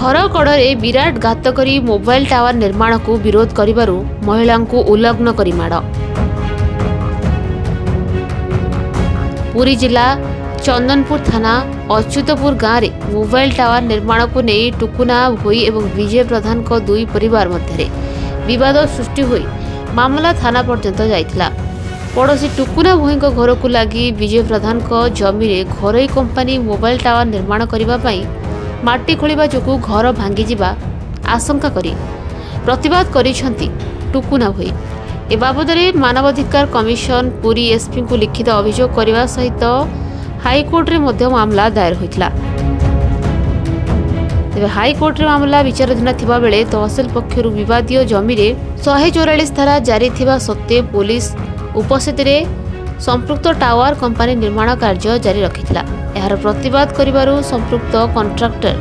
घर कड़े विराट घात करी मोबाइल टावर निर्माण को विरोध करिबारु महिला को उल्लग्न करी माड़। पुरी जिला चंदनपुर थाना अच्युतपुर गाँव में मोबाइल टावर निर्माण को नहीं टुकुना भोई एवं विजय प्रधान को दुई परिवार मध्य विवाद सृष्टि हुई मामला थाना पर्यंत जाइथिला। पड़ोशी टुकुना भोई घर को लगी विजय प्रधान को जमी रे घरोई कंपनी मोबाइल टावर निर्माण करने माटी खोलिबा जोगु घर भांगी जिबा आशंका करी प्रतिवाद करिसंती टुकुना भोई। ए बाबदरे मानवाधिकार कमिशन पुरी एसपी को लिखित अभियोग करने सहित हाईकोर्ट रे मध्य मामला दायर होइतला। तेबे हाईकोर्ट रे मामला विचाराधीन थिबा बेले तहसील पक्षरु विवादीय जमी रे 144 धारा जारी थिबा सत्ते पुलिस उपस्थित रे संपृक्त टावर कंपनी निर्माण कार्य जारी रखिथिला। एहार प्रतिवाद करिबारु संपृक्त कॉन्ट्रैक्टर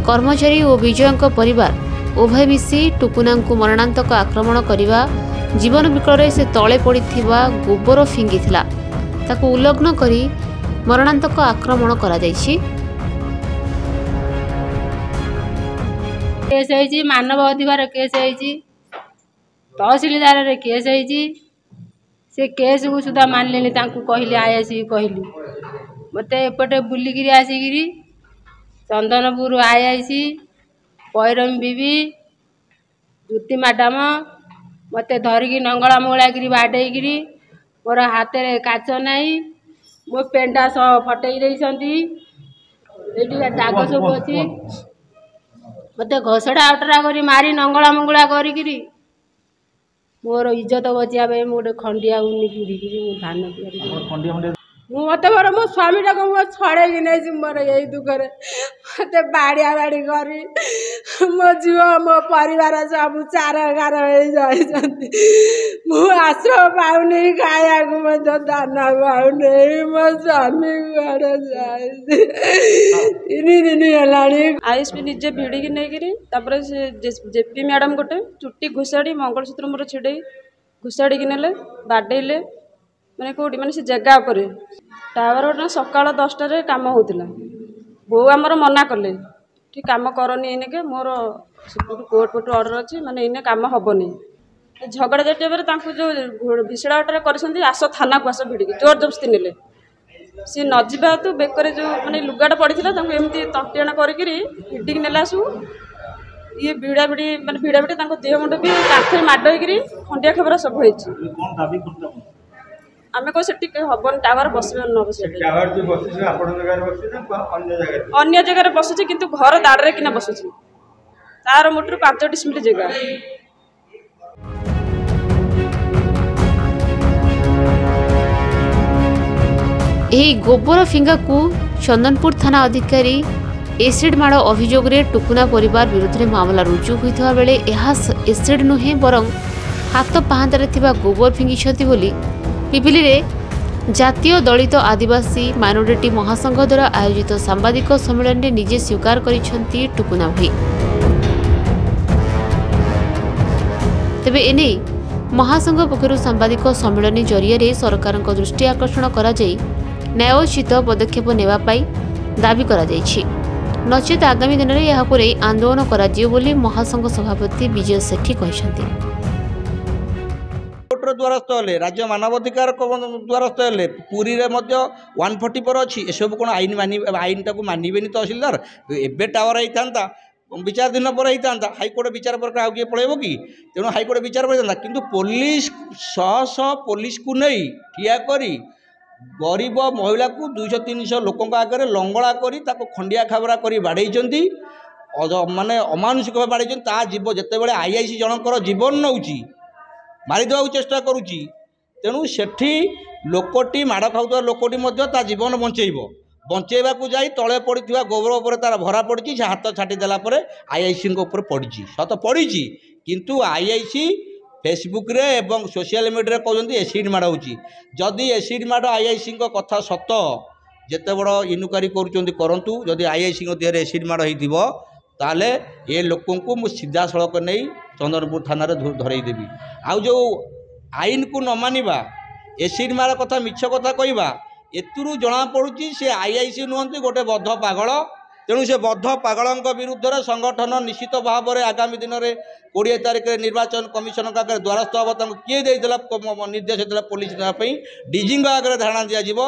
कर्मचारी और विजय परिवार उभय मिसी टुकुना को मरणांतक आक्रमण करने जीवन विकल से तले पड़िथिबा गोबर फिंगिथिला ताकू उल्लग्न करी मरणांतक आक्रमण करा जायछि। केस है मानव अधिकार केस है तहसीलदार केस है से केस को सुधा मानले कहली आईआईसी कहली मत एपटे बुलिकी आसिकी चंदनपुर आईआईसी पैरम बीबी ज्योति मैडम मत धरिकी नंगला मंगला बाडेगी मोर हाथ में काच नाई मो पेंडा सब फटई रही दाग सब अच्छी मत घसड़ा आउटरा कर मारी नंगला मंगला करी मोर इज्जत बचाई गोटे खंडिया उन्नी धान मत मोर मो स्वामी टाक मो छड़े नहीं मोर यही दुखरे मत बाड़िया बाड़ी करी मो झील मो परिवार सब चार गार मु आश्रय पाऊनी खाया दाना पाऊनी मो स्वामी घरे तीन दिन है आईएसपी निजे भिड़िकी नहीं से जेपी मैडम गोटे चुट्टी घुषाड़ी मंगलसूत्र मोर छिड़े घुषाड़ी नेले बाडेले मैंने कौटी मैंने से जगह पर टावर सकाल 10टार कम होता बो आमर मना कले ठीक कम करनी इनके मोर कोर्ट पटू ऑर्डर अच्छी माने इने कम हेनी झगड़ा जाटिया जो भिसड़ाटा कर आस थाना को आस भिड़िकी जोर जबरदस्ती नेले सी नजा तू बेकर जो मैंने लुगाटा पड़ा एमती तंटियाण करके नेला सब ये भिड़ा भिड़ी मैंने भिड़ा भिड़ी देह मुंड भी कांथे माड़ होकर खंडिया खबर सब हो आमे को सेठी हबन टावर बसबे न बसे टावर जे बसिछ आपण जगह बसिछ ना अन्य जगह बसिछ किंतु घर दाडरे किना बसिछ तार मोटर 5 डिसमिल जगह। एही गोबर फिंगा को चंदनपुर थाना अधिकारी एसिड माड़ अभियोग रे टुकुना परिवार विरुद्ध रे मामला रुजु होइथवा बेले एहा एसिड नुहे बरं हाथ पाहांतारे थिबा गोबर फिंगिछथि बोली पिपिली रे जातीय दलित आदिवासी माइनोरिटी महासंघ द्वारा आयोजित सांबादिक सम्मेलन में निजे स्वीकार करिसेंती टुकुना भाई। तेबे एने महासंघ पक्षरु सांबादिक सम्मेलन जरिया सरकार दृष्टि आकर्षण करा जाई न्यायोचित पदक्षेप नेवा पाई दाबी करा जायछि नचेत आगामी दिन में यह आंदोलन करा जियो बोली महासंघ सभापति विजय सेठी कहिसेंती। द्वारस्थ हेले राज्य मानवाधिकार द्वारस्थ हेले पुरी रे मध्य 144 अच्छी एसबू कौन आईन मानि आईन टाक मानबे तहसीलदार एबे टावर होता विचाराधीन पर होता हाईकोर्ट विचार पर आगे पलैब कि तेणु हाईकोर्ट विचार पर किंतु पुलिस शह पुलिस को नहीं ठिया करी गरीब महिला को 200-300 लोकों आगे लंगड़ा करी खंडिया खाबरा करी बाड़े माने अमानुषिक भाव बाड़े ता जीव जिते आईआईसी जनकर जीवन नौची मारिदेवा चेष्टा करुच्ची तेणु सेठी लोकटी माड़ खाऊा लोकटी ता जीवन बंचेबा को जाई तले पड़ा गोबर उपर तार भरा पड़ी से हाथ छाटीदेला आईआईसी पड़ी सत पड़ी किंतु आईआईसी फेसबुक रे एवं सोशल मीडिया कहते एसिड माड़ होदी एसिड माड़ आईआईसी कथा सत जिते बड़ इनक्वारी करूँ जदि आईआईसी देह एसिड माड़ हो ताले ये लोकों को मुझ सीधा सड़क नहीं चंदनपुर थाना धरईदेवी आउ जो आईन को न मानिबा एसिड मार कथा मिछ कथा कहवा एतुरु जना पड़ुची से आईआईसी नुहंती गोटे बद्ध पागल तेणु से बद्ध पागल विरुद्ध में संगठन निश्चित भाव में आगामी दिन में 20 तारीख में निर्वाचन कमिशन आगे द्वारस्थ हम किए निर्देश देता पुलिस नापी डीजी आगे धारणा दिज्व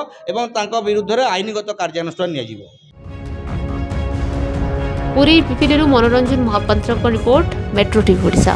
विरुद्ध में आईनगत कार्यानुष्ठान निया Puri Pipili Manoranjan Mahapatra report Metro TV Odisha.